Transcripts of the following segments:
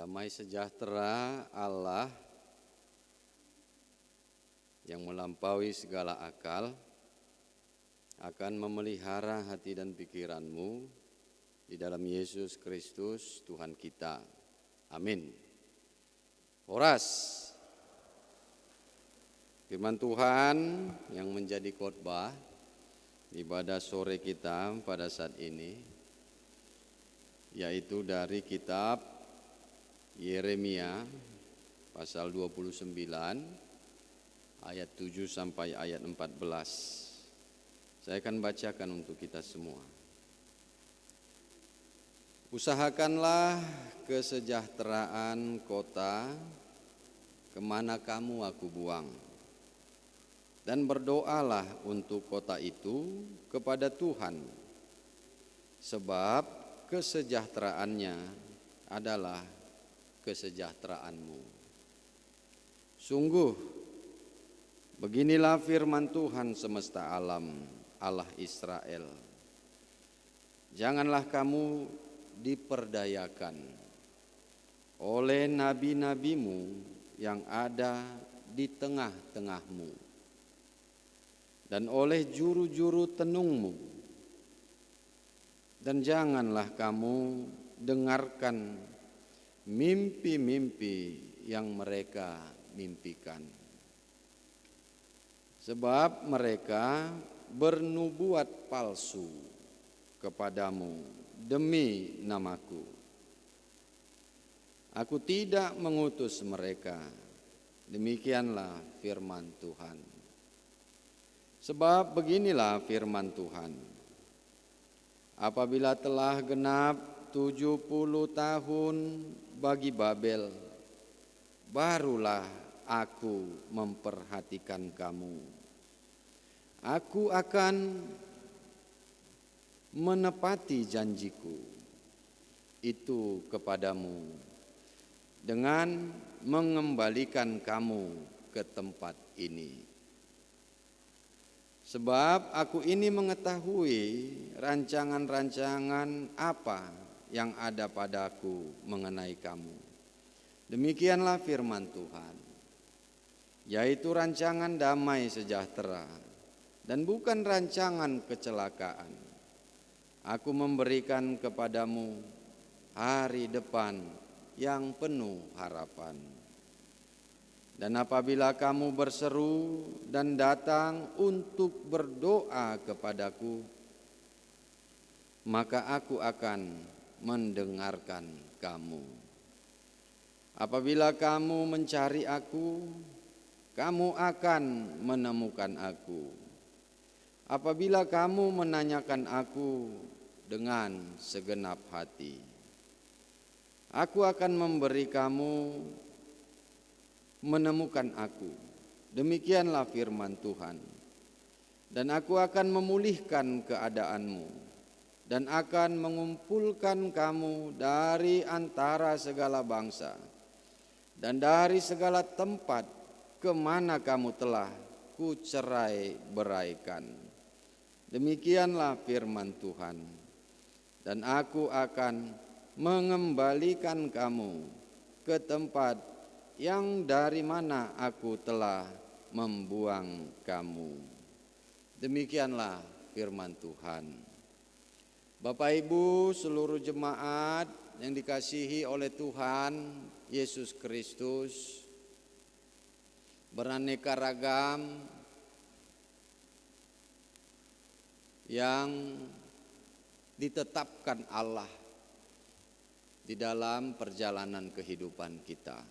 Damai sejahtera Allah yang melampaui segala akal akan memelihara hati dan pikiranmu di dalam Yesus Kristus Tuhan kita. Amin. Horas. Firman Tuhan yang menjadi khotbah ibadah sore kita pada saat ini yaitu dari kitab Yeremia pasal 29 ayat 7 sampai ayat 14. Saya akan bacakan untuk kita semua. Usahakanlah kesejahteraan kota kemana kamu aku buang, dan berdoalah untuk kota itu kepada Tuhan, sebab kesejahteraannya adalah kesejahteraanmu. Sungguh, beginilah firman Tuhan semesta alam, Allah Israel. Janganlah kamu diperdayakan oleh nabi-nabimu yang ada di tengah-tengahmu dan oleh juru-juru tenungmu. Dan janganlah kamu dengarkan mimpi-mimpi yang mereka mimpikan. Sebab mereka bernubuat palsu kepadamu demi namaku. Aku tidak mengutus mereka. Demikianlah firman Tuhan. Sebab beginilah firman Tuhan. Apabila telah genap 70 tahun bagi Babel, barulah aku memperhatikan kamu. Aku akan menepati janjiku itu kepadamu dengan mengembalikan kamu ke tempat ini. Sebab aku ini mengetahui rancangan-rancangan apa yang ada padaku mengenai kamu. Demikianlah firman Tuhan, yaitu rancangan damai sejahtera dan bukan rancangan kecelakaan. Aku memberikan kepadamu hari depan yang penuh harapan. Dan apabila kamu berseru dan datang untuk berdoa kepadaku, maka aku akan mendengarkan kamu. Apabila kamu mencari aku, kamu akan menemukan aku. Apabila kamu menanyakan aku dengan segenap hati, aku akan memberi kamu menemukan aku. Demikianlah firman Tuhan. Dan aku akan memulihkan keadaanmu dan akan mengumpulkan kamu dari antara segala bangsa dan dari segala tempat kemana kamu telah kucerai beraikan. Demikianlah firman Tuhan. Dan aku akan mengembalikan kamu ke tempat yang dari mana aku telah membuang kamu. Demikianlah firman Tuhan. Bapak Ibu seluruh jemaat yang dikasihi oleh Tuhan Yesus Kristus, beraneka ragam yang ditetapkan Allah di dalam perjalanan kehidupan kita.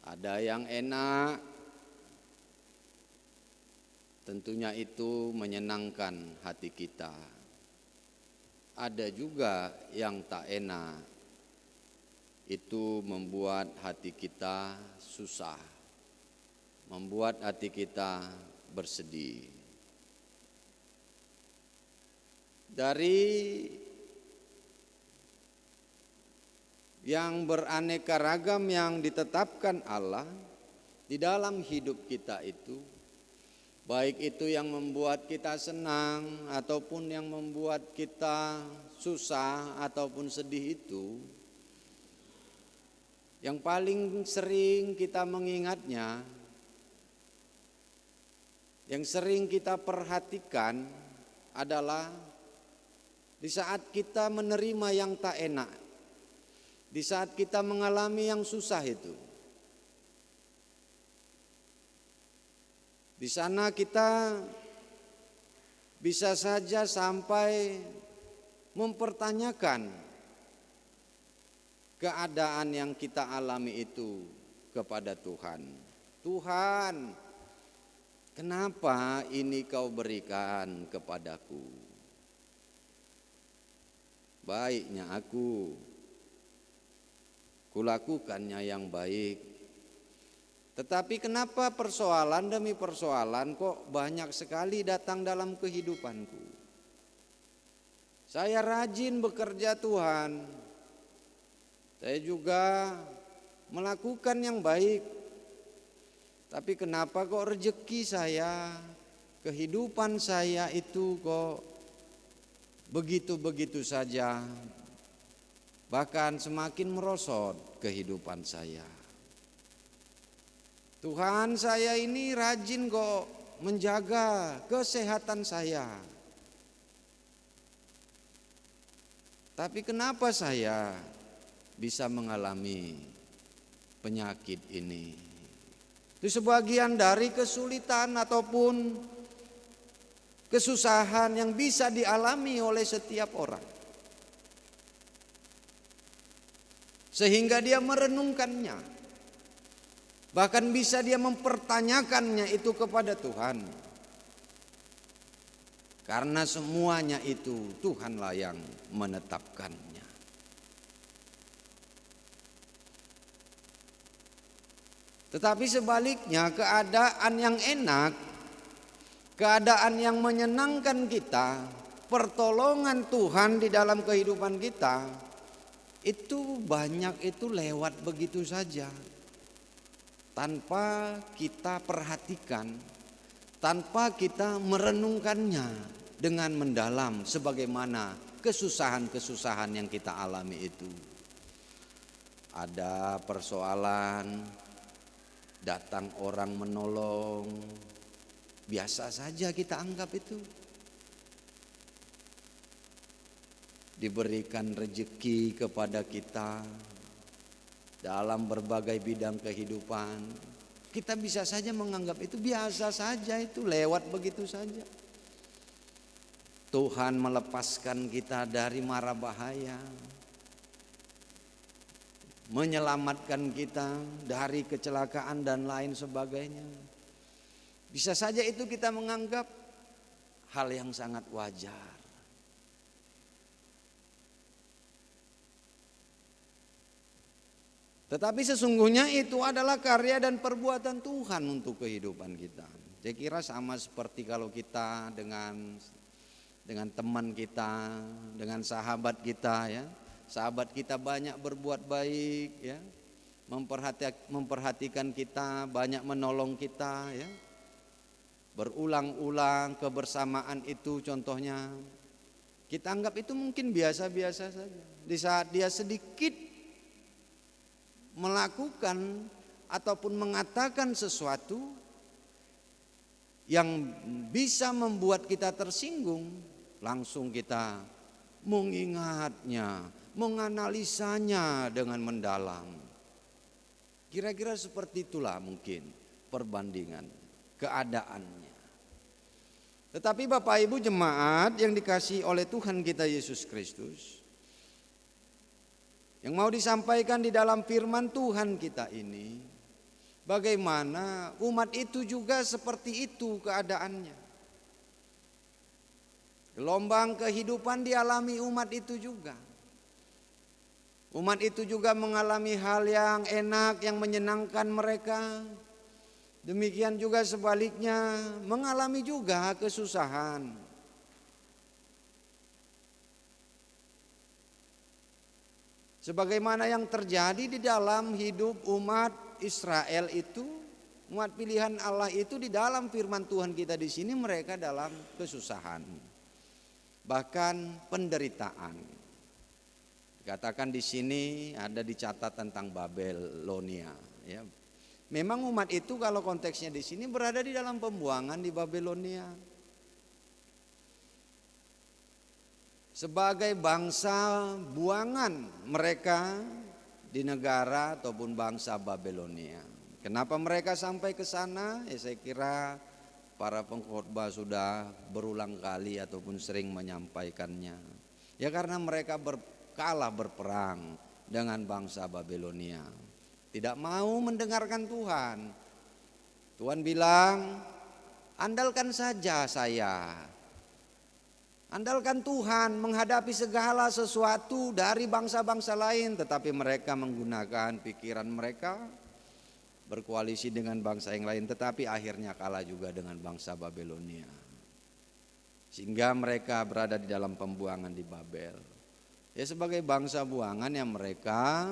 Ada yang enak, tentunya itu menyenangkan hati kita. Ada juga yang tak enak, itu membuat hati kita susah, membuat hati kita bersedih. Dari yang beraneka ragam yang ditetapkan Allah di dalam hidup kita itu, baik itu yang membuat kita senang ataupun yang membuat kita susah ataupun sedih, itu Yang paling sering kita mengingatnya, yang sering kita perhatikan adalah di saat kita menerima yang tak enak, di saat kita mengalami yang susah itu. Di sana kita bisa saja sampai mempertanyakan keadaan yang kita alami itu kepada Tuhan. Tuhan, kenapa ini kau berikan kepadaku? Baiknya aku, kulakukannya yang baik. Tetapi kenapa persoalan demi persoalan kok banyak sekali datang dalam kehidupanku? Saya rajin bekerja Tuhan, saya juga melakukan yang baik. Tapi kenapa kok rezeki saya, kehidupan saya itu kok begitu-begitu saja, bahkan semakin merosot kehidupan saya. Tuhan, saya ini rajin kok menjaga kesehatan saya. Tapi kenapa saya bisa mengalami penyakit ini? Itu sebagian dari kesulitan ataupun kesusahan yang bisa dialami oleh setiap orang. Sehingga dia merenungkannya. Bahkan bisa dia mempertanyakannya itu kepada Tuhan. Karena semuanya itu Tuhanlah yang menetapkannya. Tetapi sebaliknya, keadaan yang enak, keadaan yang menyenangkan kita, pertolongan Tuhan di dalam kehidupan kita, itu banyak itu lewat begitu saja. Tanpa kita perhatikan, tanpa kita merenungkannya dengan mendalam sebagaimana kesusahan-kesusahan yang kita alami itu. Ada persoalan, datang orang menolong, biasa saja kita anggap itu. Diberikan rezeki kepada kita dalam berbagai bidang kehidupan, kita bisa saja menganggap itu biasa saja, itu lewat begitu saja. Tuhan melepaskan kita dari mara bahaya, menyelamatkan kita dari kecelakaan dan lain sebagainya. Bisa saja itu kita menganggap hal yang sangat wajar. Tetapi sesungguhnya itu adalah karya dan perbuatan Tuhan untuk kehidupan kita. Saya kira sama seperti kalau kita dengan teman kita, dengan sahabat kita ya. Sahabat kita banyak berbuat baik ya. Memperhatikan kita, banyak menolong kita ya. Berulang-ulang kebersamaan itu contohnya. Kita anggap itu mungkin biasa-biasa saja. Di saat dia sedikit melakukan ataupun mengatakan sesuatu yang bisa membuat kita tersinggung, langsung kita mengingatnya, menganalisanya dengan mendalam. Kira-kira seperti itulah mungkin perbandingan keadaannya. Tetapi Bapak Ibu jemaat yang dikasihi oleh Tuhan kita Yesus Kristus, yang mau disampaikan di dalam firman Tuhan kita ini, bagaimana umat itu juga seperti itu keadaannya. Gelombang kehidupan dialami umat itu juga. Umat itu juga mengalami hal yang enak, yang menyenangkan mereka. Demikian juga sebaliknya, mengalami juga kesusahan. Sebagaimana yang terjadi di dalam hidup umat Israel itu, umat pilihan Allah itu di dalam firman Tuhan kita di sini mereka dalam kesusahan, bahkan penderitaan. Katakan di sini ada dicatat tentang Babelonia. Ya. Memang umat itu kalau konteksnya di sini berada di dalam pembuangan di Babelonia. Sebagai bangsa buangan mereka di negara ataupun bangsa Babelonia. Kenapa mereka sampai ke sana? Ya saya kira para pengkhotbah sudah berulang kali ataupun sering menyampaikannya. Ya karena mereka kalah berperang dengan bangsa Babelonia. Tidak mau mendengarkan Tuhan. Tuhan bilang, andalkan saja saya. Andalkan Tuhan menghadapi segala sesuatu dari bangsa-bangsa lain. Tetapi mereka menggunakan pikiran mereka, berkoalisi dengan bangsa yang lain. Tetapi akhirnya kalah juga dengan bangsa Babelonia. Sehingga mereka berada di dalam pembuangan di Babel. Ya sebagai bangsa buangan yang mereka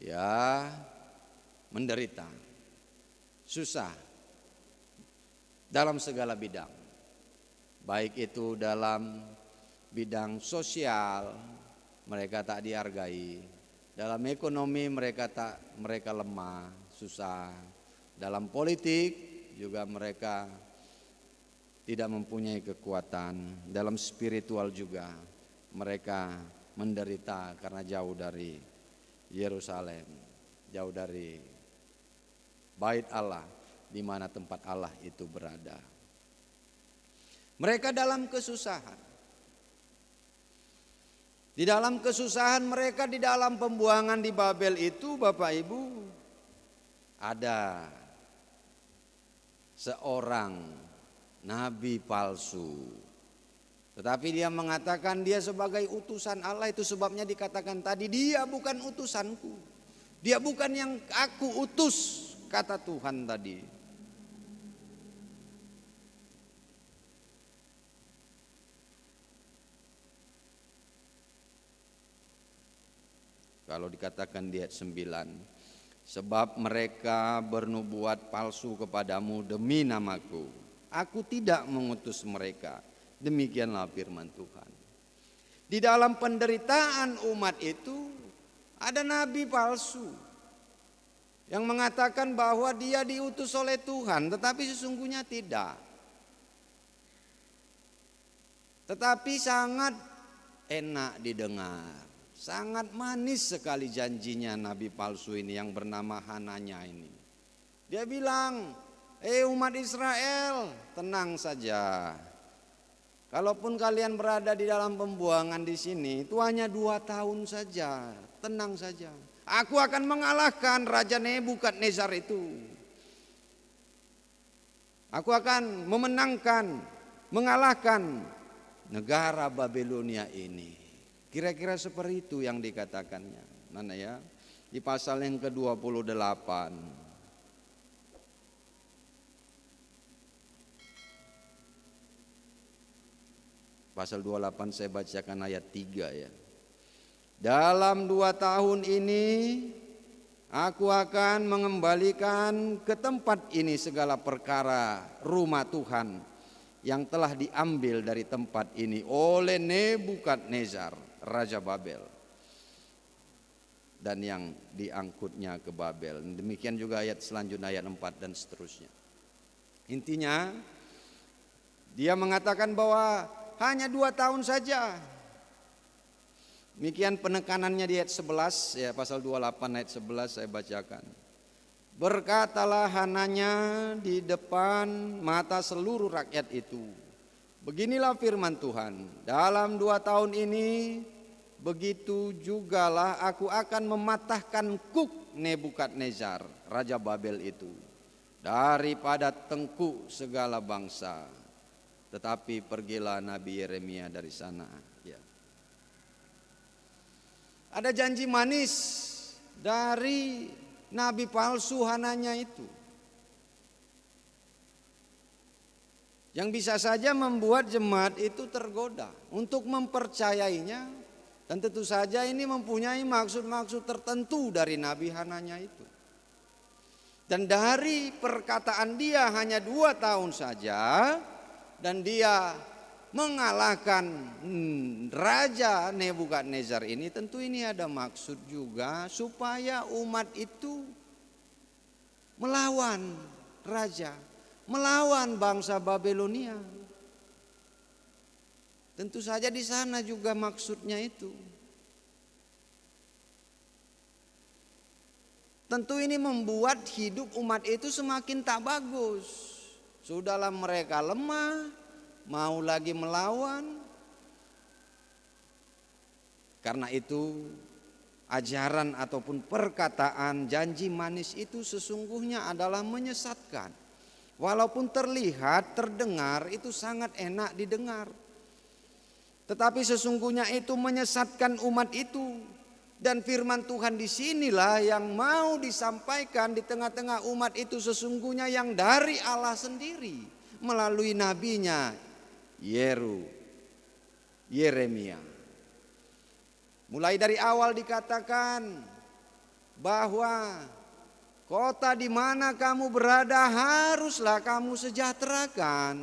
ya menderita, susah dalam segala bidang, baik itu dalam bidang sosial mereka tak dihargai, dalam ekonomi mereka lemah, susah, dalam politik juga mereka tidak mempunyai kekuatan, dalam spiritual juga mereka menderita karena jauh dari Yerusalem, jauh dari Bait Allah di mana tempat Allah itu berada. Mereka dalam kesusahan. Di dalam kesusahan mereka di dalam pembuangan di Babel itu, Bapak Ibu, ada seorang nabi palsu. Tetapi dia mengatakan dia sebagai utusan Allah, itu sebabnya dikatakan tadi dia bukan utusanku. Dia bukan yang aku utus, kata Tuhan tadi. Kalau dikatakan di ayat 9, sebab mereka bernubuat palsu kepadamu demi namaku. Aku tidak mengutus mereka. Demikianlah firman Tuhan. Di dalam penderitaan umat itu ada nabi palsu yang mengatakan bahwa dia diutus oleh Tuhan, tetapi sesungguhnya tidak. Tetapi sangat enak didengar, sangat manis sekali janjinya nabi palsu ini yang bernama Hananya ini. Dia bilang, umat Israel, tenang saja. Kalaupun kalian berada di dalam pembuangan di sini, itu hanya 2 tahun saja, tenang saja. Aku akan mengalahkan Raja Nebukadnezar itu. Aku akan mengalahkan negara Babelonia ini. Kira-kira seperti itu yang dikatakannya. Mana ya? Di pasal yang ke-28. Pasal 28 saya bacakan ayat 3 ya. Dalam 2 tahun ini aku akan mengembalikan ke tempat ini segala perkara rumah Tuhan yang telah diambil dari tempat ini oleh Nebukadnezar, Raja Babel, dan yang diangkutnya ke Babel. Demikian juga ayat selanjutnya, ayat 4 dan seterusnya. Intinya dia mengatakan bahwa hanya 2 tahun saja. Demikian penekanannya di ayat 11 ya, pasal 28 ayat 11 saya bacakan. Berkatalah Hananya di depan mata seluruh rakyat itu, beginilah firman Tuhan, dalam 2 tahun ini begitu jugalah aku akan mematahkan kuk Nebukadnezar, Raja Babel itu, daripada tengkuk segala bangsa. Tetapi pergilah Nabi Yeremia dari sana. Ya. Ada janji manis dari nabi palsu Hananya itu, yang bisa saja membuat jemaat itu tergoda untuk mempercayainya. Dan tentu saja ini mempunyai maksud-maksud tertentu dari nabi Hananya itu. Dan dari perkataan dia hanya 2 tahun saja, dan dia mengalahkan Raja Nebukadnezar ini, tentu ini ada maksud juga supaya umat itu melawan raja, melawan bangsa Babelonia. Tentu saja di sana juga maksudnya itu. Tentu ini membuat hidup umat itu semakin tak bagus. Sudahlah mereka lemah, mau lagi melawan. Karena itu ajaran ataupun perkataan janji manis itu sesungguhnya adalah menyesatkan. Walaupun terlihat, terdengar itu sangat enak didengar, tetapi sesungguhnya itu menyesatkan umat itu. Dan firman Tuhan di sinilah yang mau disampaikan di tengah-tengah umat itu sesungguhnya yang dari Allah sendiri melalui nabinya Yeremia. Mulai dari awal dikatakan bahwa kota di mana kamu berada haruslah kamu sejahterakan,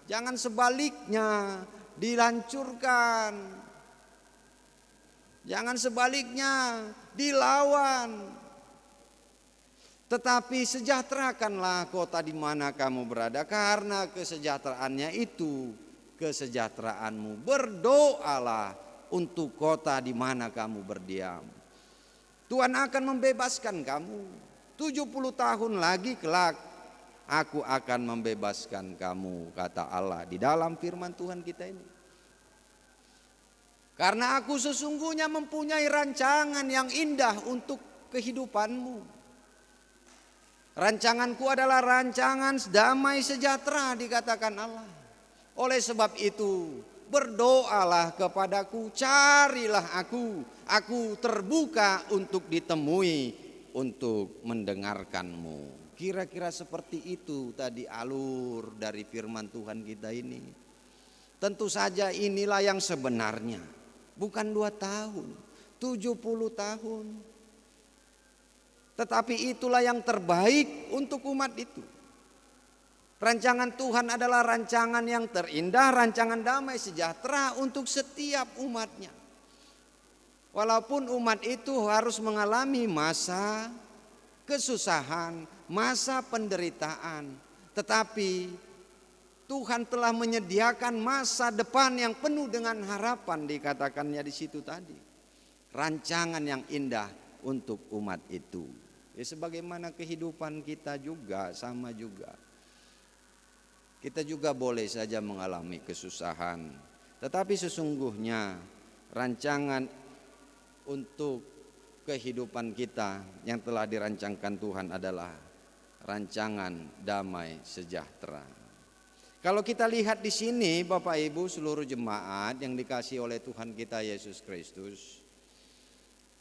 jangan sebaliknya dihancurkan. Jangan sebaliknya dilawan. Tetapi sejahterakanlah kota di mana kamu berada, karena kesejahteraannya itu kesejahteraanmu. Berdoalah untuk kota di mana kamu berdiam. Tuhan akan membebaskan kamu. 70 tahun lagi kelak aku akan membebaskan kamu, kata Allah di dalam firman Tuhan kita ini. Karena aku sesungguhnya mempunyai rancangan yang indah untuk kehidupanmu. Rancanganku adalah rancangan damai sejahtera, dikatakan Allah. Oleh sebab itu berdoalah kepadaku, carilah aku terbuka untuk ditemui, untuk mendengarkanmu. Kira-kira seperti itu tadi alur dari firman Tuhan kita ini. Tentu saja inilah yang sebenarnya. Bukan 2 tahun, 70 tahun. Tetapi itulah yang terbaik untuk umat itu. Rancangan Tuhan adalah rancangan yang terindah, rancangan damai sejahtera untuk setiap umatnya. Walaupun umat itu harus mengalami masa kesusahan, masa penderitaan, tetapi Tuhan telah menyediakan masa depan yang penuh dengan harapan, dikatakannya di situ tadi. Rancangan yang indah untuk umat itu. Ya, sebagaimana kehidupan kita juga sama juga. Kita juga boleh saja mengalami kesusahan, tetapi sesungguhnya rancangan untuk kehidupan kita yang telah dirancangkan Tuhan adalah rancangan damai sejahtera. Kalau kita lihat di sini Bapak Ibu seluruh jemaat yang dikasihi oleh Tuhan kita Yesus Kristus,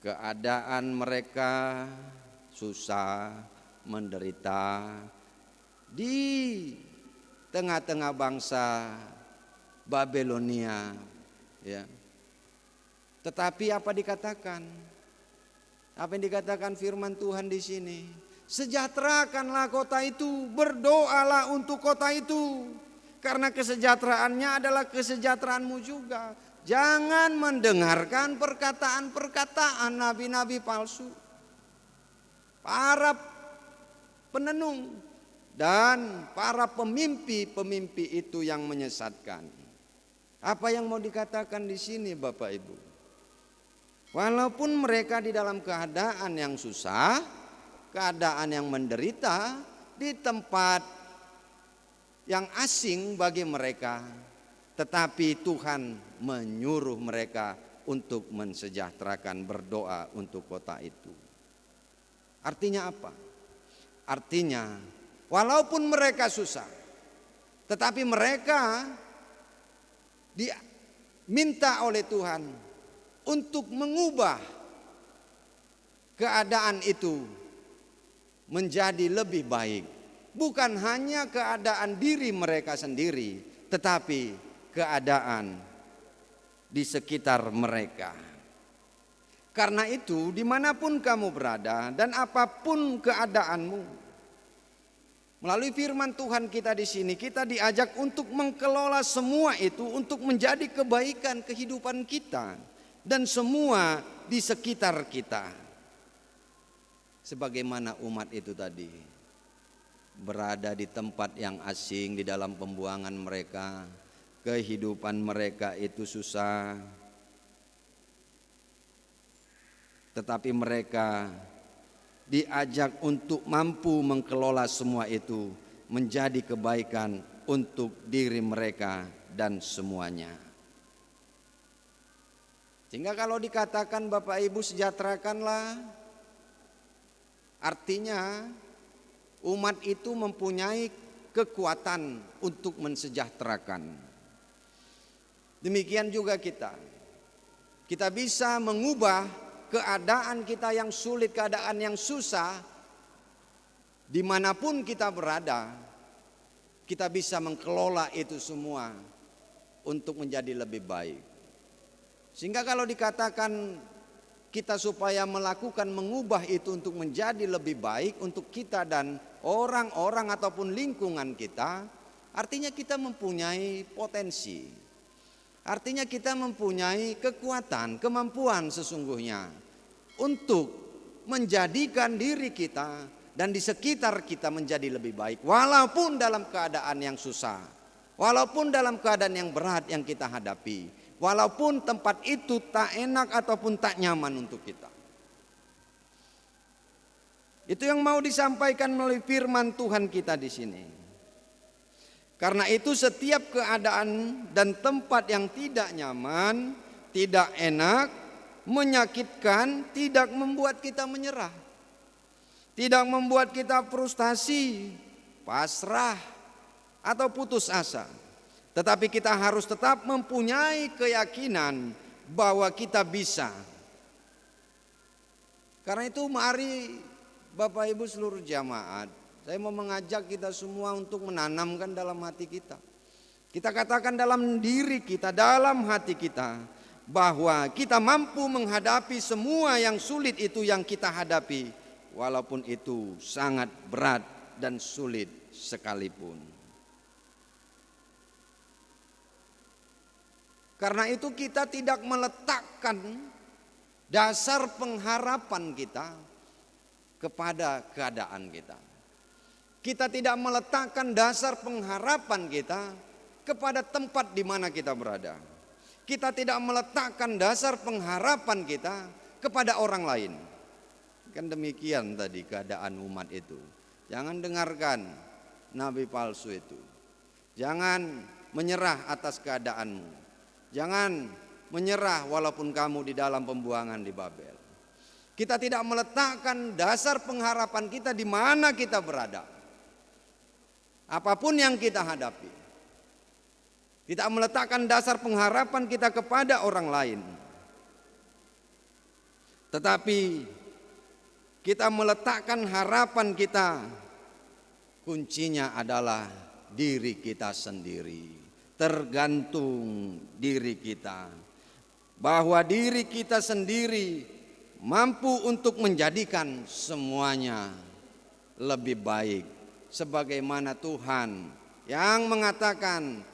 keadaan mereka susah, menderita di tengah-tengah bangsa Babelonia, ya. Tetapi apa dikatakan? Apa yang dikatakan firman Tuhan di sini? Sejahterakanlah kota itu, berdoalah untuk kota itu. Karena kesejahteraannya adalah kesejahteraanmu juga. Jangan mendengarkan perkataan-perkataan nabi-nabi palsu, para penenung dan para pemimpi itu yang menyesatkan. Apa yang mau dikatakan di sini Bapak Ibu? Walaupun mereka di dalam keadaan yang susah, keadaan yang menderita, di tempat yang asing bagi mereka, tetapi Tuhan menyuruh mereka untuk mensejahterakan, berdoa untuk kota itu. Artinya apa? Artinya walaupun mereka susah, tetapi mereka diminta oleh Tuhan untuk mengubah keadaan itu menjadi lebih baik. Bukan hanya keadaan diri mereka sendiri, tetapi keadaan di sekitar mereka. Karena itu dimanapun kamu berada dan apapun keadaanmu, Melalui firman Tuhan kita di sini, kita diajak untuk mengelola semua itu untuk menjadi kebaikan kehidupan kita dan semua di sekitar kita. Sebagaimana umat itu tadi berada di tempat yang asing, di dalam pembuangan mereka, kehidupan mereka itu susah, tetapi mereka diajak untuk mampu mengelola semua itu menjadi kebaikan untuk diri mereka dan semuanya. Sehingga kalau dikatakan Bapak Ibu sejahterakanlah, artinya umat itu mempunyai kekuatan untuk mensejahterakan. Demikian juga kita. Kita bisa mengubah keadaan kita yang sulit, keadaan yang susah, dimanapun kita berada, kita bisa mengelola itu semua untuk menjadi lebih baik. Sehingga kalau dikatakan kita supaya melakukan mengubah itu untuk menjadi lebih baik untuk kita dan orang-orang ataupun lingkungan kita, artinya kita mempunyai potensi. Artinya kita mempunyai kekuatan, kemampuan sesungguhnya untuk menjadikan diri kita dan di sekitar kita menjadi lebih baik. Walaupun dalam keadaan yang susah, walaupun dalam keadaan yang berat yang kita hadapi, walaupun tempat itu tak enak ataupun tak nyaman untuk kita. Itu yang mau disampaikan melalui firman Tuhan kita di sini. Karena itu setiap keadaan dan tempat yang tidak nyaman, tidak enak, menyakitkan, tidak membuat kita menyerah. Tidak membuat kita frustasi, pasrah, atau putus asa. Tetapi kita harus tetap mempunyai keyakinan bahwa kita bisa. Karena itu mari Bapak Ibu seluruh jamaat, saya mau mengajak kita semua untuk menanamkan dalam hati kita. Kita katakan dalam diri kita, dalam hati kita, bahwa kita mampu menghadapi semua yang sulit itu yang kita hadapi, walaupun itu sangat berat dan sulit sekalipun. Karena itu kita tidak meletakkan dasar pengharapan kita kepada keadaan kita. Kita tidak meletakkan dasar pengharapan kita kepada tempat di mana kita berada. Kita tidak meletakkan dasar pengharapan kita kepada orang lain. Kan demikian tadi keadaan umat itu. Jangan dengarkan nabi palsu itu. Jangan menyerah atas keadaanmu. Jangan menyerah walaupun kamu di dalam pembuangan di Babel. Kita tidak meletakkan dasar pengharapan kita di mana kita berada. Apapun yang kita hadapi, tidak meletakkan dasar pengharapan kita kepada orang lain, tetapi kita meletakkan harapan kita, kuncinya adalah diri kita sendiri, tergantung diri kita, bahwa diri kita sendiri mampu untuk menjadikan semuanya lebih baik. Sebagaimana Tuhan yang mengatakan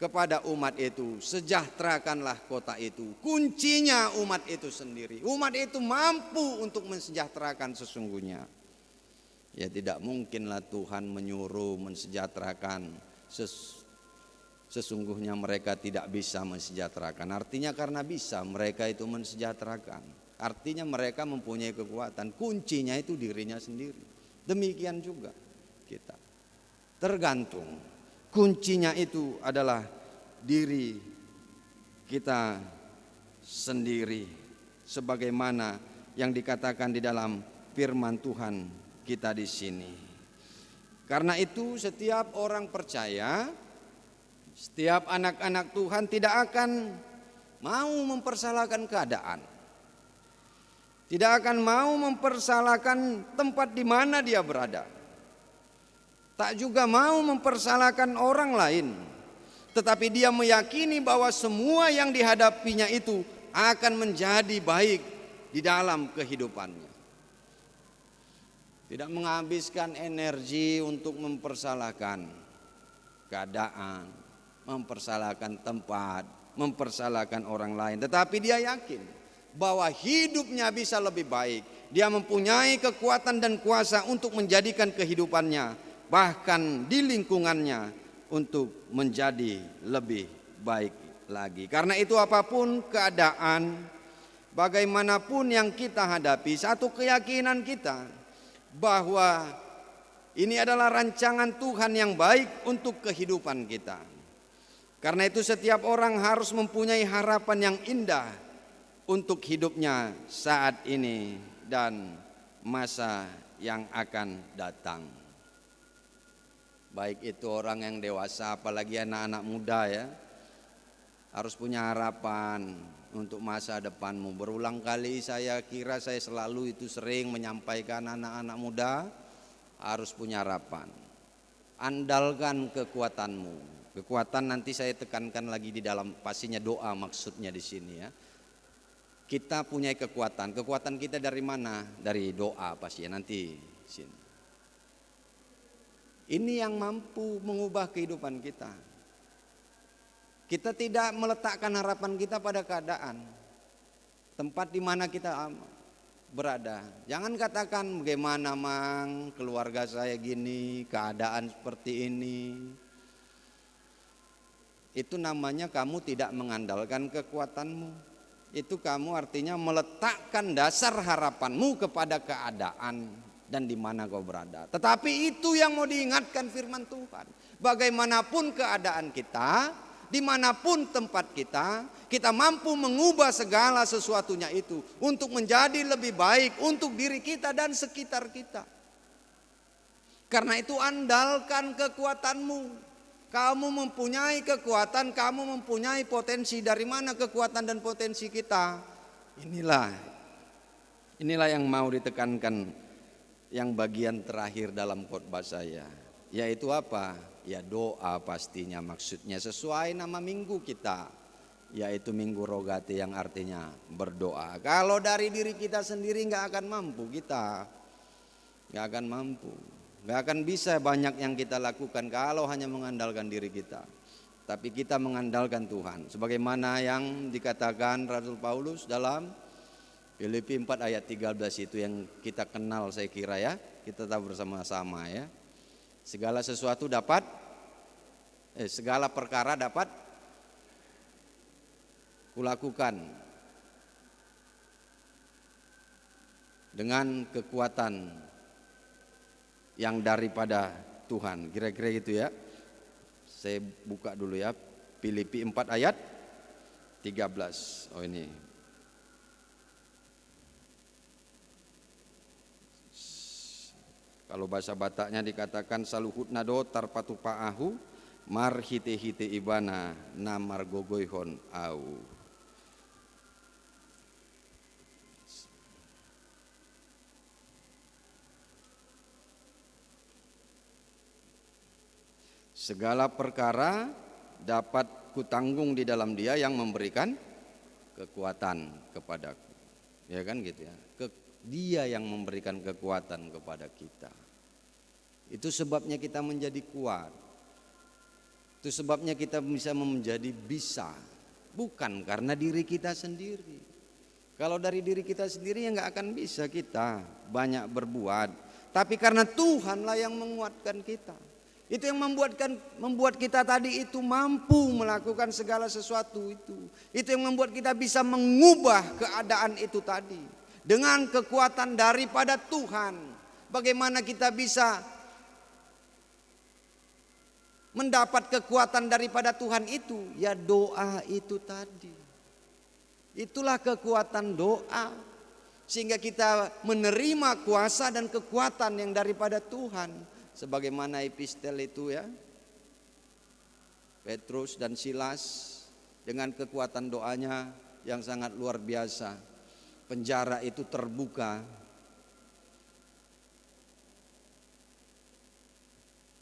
kepada umat itu, sejahterakanlah kota itu. Kuncinya umat itu sendiri. Umat itu mampu untuk mensejahterakan sesungguhnya. Ya tidak mungkinlah Tuhan menyuruh mensejahterakan. Sesungguhnya mereka tidak bisa mensejahterakan. Artinya karena bisa mereka itu mensejahterakan. Artinya mereka mempunyai kekuatan. Kuncinya itu dirinya sendiri. Demikian juga kita. Tergantung. Kuncinya itu adalah diri kita sendiri. Sebagaimana yang dikatakan di dalam firman Tuhan kita di sini. Karena itu setiap orang percaya, setiap anak-anak Tuhan tidak akan mau mempersalahkan keadaan. Tidak akan mau mempersalahkan tempat di mana dia berada. Tak juga mau mempersalahkan orang lain. Tetapi dia meyakini bahwa semua yang dihadapinya itu akan menjadi baik di dalam kehidupannya. Tidak menghabiskan energi untuk mempersalahkan keadaan, mempersalahkan tempat, mempersalahkan orang lain. Tetapi dia yakin bahwa hidupnya bisa lebih baik. Dia mempunyai kekuatan dan kuasa untuk menjadikan kehidupannya, bahkan di lingkungannya, untuk menjadi lebih baik lagi. Karena itu apapun keadaan, bagaimanapun yang kita hadapi, satu keyakinan kita bahwa ini adalah rancangan Tuhan yang baik untuk kehidupan kita. Karena itu setiap orang harus mempunyai harapan yang indah untuk hidupnya saat ini dan masa yang akan datang. Baik itu orang yang dewasa, apalagi anak-anak muda ya, harus punya harapan untuk masa depanmu. Berulang kali saya kira saya selalu itu sering menyampaikan anak-anak muda harus punya harapan. Andalkan kekuatanmu. Kekuatan nanti saya tekankan lagi di dalam pastinya doa maksudnya di sini ya. Kita punya kekuatan. Kekuatan kita dari mana? Dari doa pasti ya nanti sini. Ini yang mampu mengubah kehidupan kita. Kita tidak meletakkan harapan kita pada keadaan, tempat di mana kita berada. Jangan katakan bagaimana mang keluarga saya gini, keadaan seperti ini. Itu namanya kamu tidak mengandalkan kekuatanmu. Itu kamu artinya meletakkan dasar harapanmu kepada keadaan dan di mana kau berada. Tetapi itu yang mau diingatkan firman Tuhan. Bagaimanapun keadaan kita, dimanapun tempat kita, kita mampu mengubah segala sesuatunya itu untuk menjadi lebih baik untuk diri kita dan sekitar kita. Karena itu andalkan kekuatanmu. Kamu mempunyai kekuatan, kamu mempunyai potensi. Dari mana kekuatan dan potensi kita? Inilah yang mau ditekankan yang bagian terakhir dalam khotbah saya, yaitu apa? Ya doa pastinya, maksudnya sesuai nama minggu kita, yaitu Minggu Rogate yang artinya berdoa. Kalau dari diri kita sendiri nggak akan mampu kita, nggak akan mampu, nggak akan bisa banyak yang kita lakukan kalau hanya mengandalkan diri kita. Tapi kita mengandalkan Tuhan, sebagaimana yang dikatakan Rasul Paulus dalam Filipi 4 ayat 13 itu yang kita kenal saya kira ya, kita tahu bersama-sama ya. Segala sesuatu dapat, segala perkara dapat kulakukan dengan kekuatan yang daripada Tuhan. Kira-kira gitu ya. Saya buka dulu ya, Filipi 4 ayat 13. Oh ini. Kalau bahasa Bataknya dikatakan saluhut nado tarpatu paahu mar hite hite ibana namar gogoihon au. Segala perkara dapat kutanggung di dalam Dia yang memberikan kekuatan kepadaku. Ya kan gitu ya. Dia yang memberikan kekuatan kepada kita. Itu sebabnya kita menjadi kuat. Itu sebabnya kita bisa menjadi bisa. Bukan karena diri kita sendiri. Kalau dari diri kita sendiri ya gak akan bisa kita banyak berbuat. Tapi karena Tuhanlah yang menguatkan kita. Itu yang membuat kita tadi itu mampu melakukan segala sesuatu itu. Itu yang membuat kita bisa mengubah keadaan itu tadi. Dengan kekuatan daripada Tuhan. Bagaimana kita bisa mendapat kekuatan daripada Tuhan itu? Ya doa itu tadi. Itulah kekuatan doa. Sehingga kita menerima kuasa dan kekuatan yang daripada Tuhan. Sebagaimana epistel itu ya. Petrus dan Silas dengan kekuatan doanya yang sangat luar biasa. Penjara itu terbuka.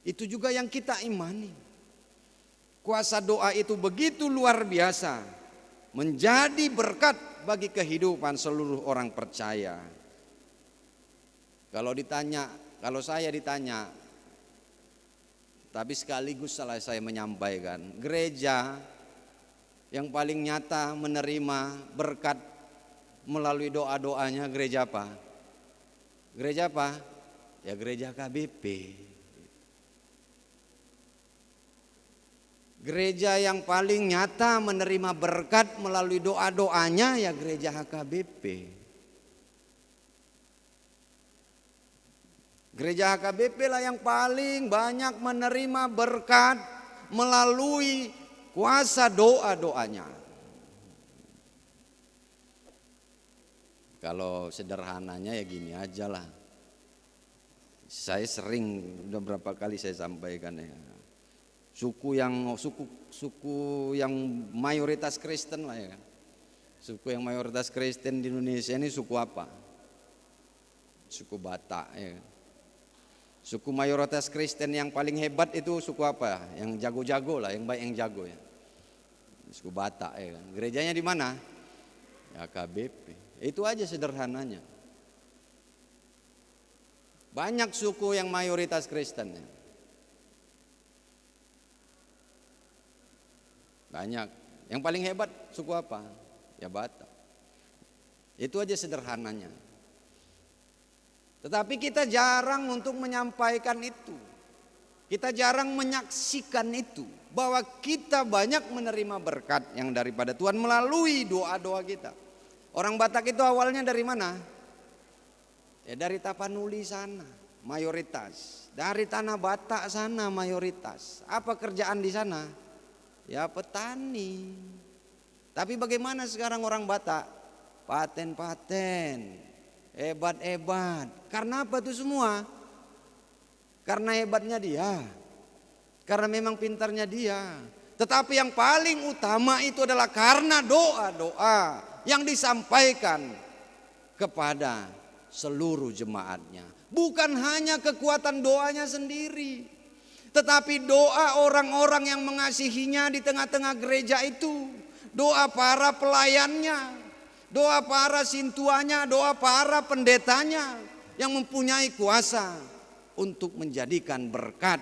Itu juga yang kita imani. Kuasa doa itu begitu luar biasa. Menjadi berkat bagi kehidupan seluruh orang percaya. Kalau saya ditanya, tapi sekaligus salah saya menyampaikan, gereja yang paling nyata menerima berkat melalui doa-doanya gereja apa? Gereja apa? Ya gereja KBP. Gereja yang paling nyata menerima berkat melalui doa-doanya ya gereja HKBP. Gereja HKBP lah yang paling banyak menerima berkat melalui kuasa doa-doanya. Kalau sederhananya ya gini aja lah. Saya sering, udah berapa kali saya sampaikan ya. Suku yang mayoritas Kristen lah ya. Suku yang mayoritas Kristen di Indonesia ini suku apa? Suku Batak ya. Suku mayoritas Kristen yang paling hebat itu suku apa? Yang jago-jago lah, yang baik yang jago ya. Suku Batak ya. Gerejanya di mana? Ya KBP. Itu aja sederhananya. Banyak suku yang mayoritas Kristen ya. Banyak. Yang paling hebat suku apa? Ya Batak. Itu aja sederhananya. Tetapi kita jarang untuk menyampaikan itu. Kita jarang menyaksikan itu. Bahwa kita banyak menerima berkat yang daripada Tuhan melalui doa-doa kita. Orang Batak itu awalnya dari mana? Ya dari Tapanuli sana, mayoritas. Dari tanah Batak sana mayoritas. Apa kerjaan di sana? Ya petani. Tapi bagaimana sekarang orang Batak? Paten-paten, hebat-hebat. Karena apa itu semua? Karena hebatnya dia. Karena memang pintarnya dia. Tetapi yang paling utama itu adalah karena doa-doa yang disampaikan kepada seluruh jemaatnya. Bukan hanya kekuatan doanya sendiri, tetapi doa orang-orang yang mengasihinya di tengah-tengah gereja itu. Doa para pelayannya, doa para sintuanya, doa para pendetanya yang mempunyai kuasa untuk menjadikan berkat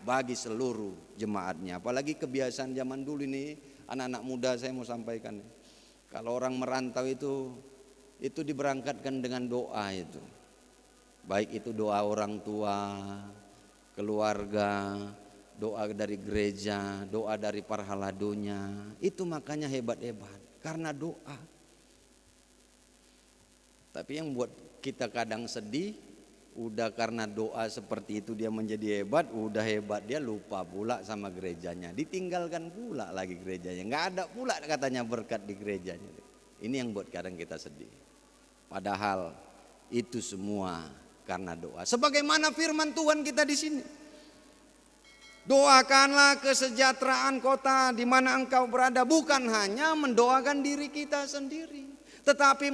bagi seluruh jemaatnya. Apalagi kebiasaan zaman dulu ini, anak-anak muda saya mau sampaikan. Kalau orang merantau itu diberangkatkan dengan doa itu. Baik itu doa orang tua, keluarga, doa dari gereja, doa dari para haladonya. Itu makanya hebat-hebat karena doa. Tapi yang buat kita kadang sedih, udah karena doa seperti itu dia menjadi hebat, udah hebat dia lupa pula sama gerejanya, ditinggalkan pula lagi gerejanya, nggak ada pula katanya berkat di gerejanya. Ini yang buat kadang kita sedih. Padahal itu semua karena doa. Sebagaimana firman Tuhan kita di sini. Doakanlah kesejahteraan kota di mana engkau berada, bukan hanya mendoakan diri kita sendiri. Tetapi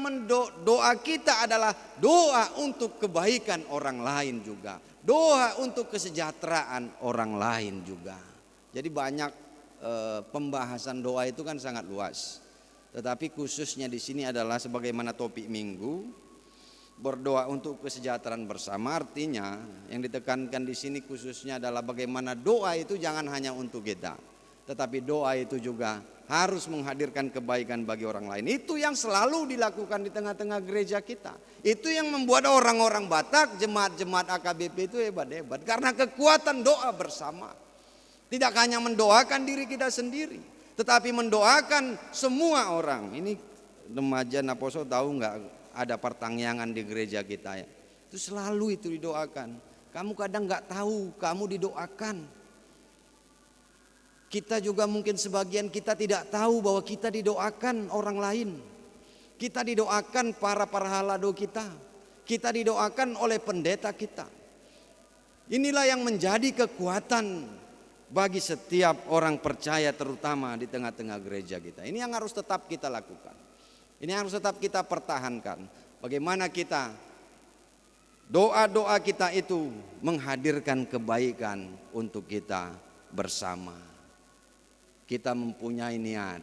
doa kita adalah doa untuk kebaikan orang lain juga. Doa untuk kesejahteraan orang lain juga. Jadi banyak pembahasan doa itu kan sangat luas. Tetapi khususnya di sini adalah sebagaimana topik minggu, berdoa untuk kesejahteraan bersama. Artinya yang ditekankan di sini khususnya adalah bagaimana doa itu jangan hanya untuk kita, tetapi doa itu juga harus menghadirkan kebaikan bagi orang lain. Itu yang selalu dilakukan di tengah-tengah gereja kita. Itu yang membuat orang-orang Batak, jemaat-jemaat AKBP itu hebat-hebat. Karena kekuatan doa bersama. Tidak hanya mendoakan diri kita sendiri, tetapi mendoakan semua orang. Ini remaja Naposo tahu nggak ada pertangyangan di gereja kita ya. Itu selalu itu didoakan. Kamu kadang nggak tahu kamu didoakan. Kita juga mungkin sebagian kita tidak tahu bahwa kita didoakan orang lain. Kita didoakan para halado kita. Kita didoakan oleh pendeta kita. Inilah yang menjadi kekuatan bagi setiap orang percaya terutama di tengah-tengah gereja kita. Ini yang harus tetap kita lakukan. Ini yang harus tetap kita pertahankan. Bagaimana kita doa-doa kita itu menghadirkan kebaikan untuk kita bersama. Kita mempunyai niat,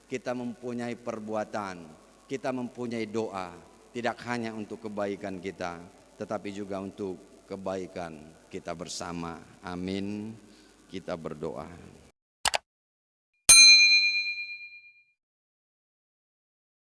kita mempunyai perbuatan, kita mempunyai doa. Tidak hanya untuk kebaikan kita, tetapi juga untuk kebaikan kita bersama. Amin. Kita berdoa.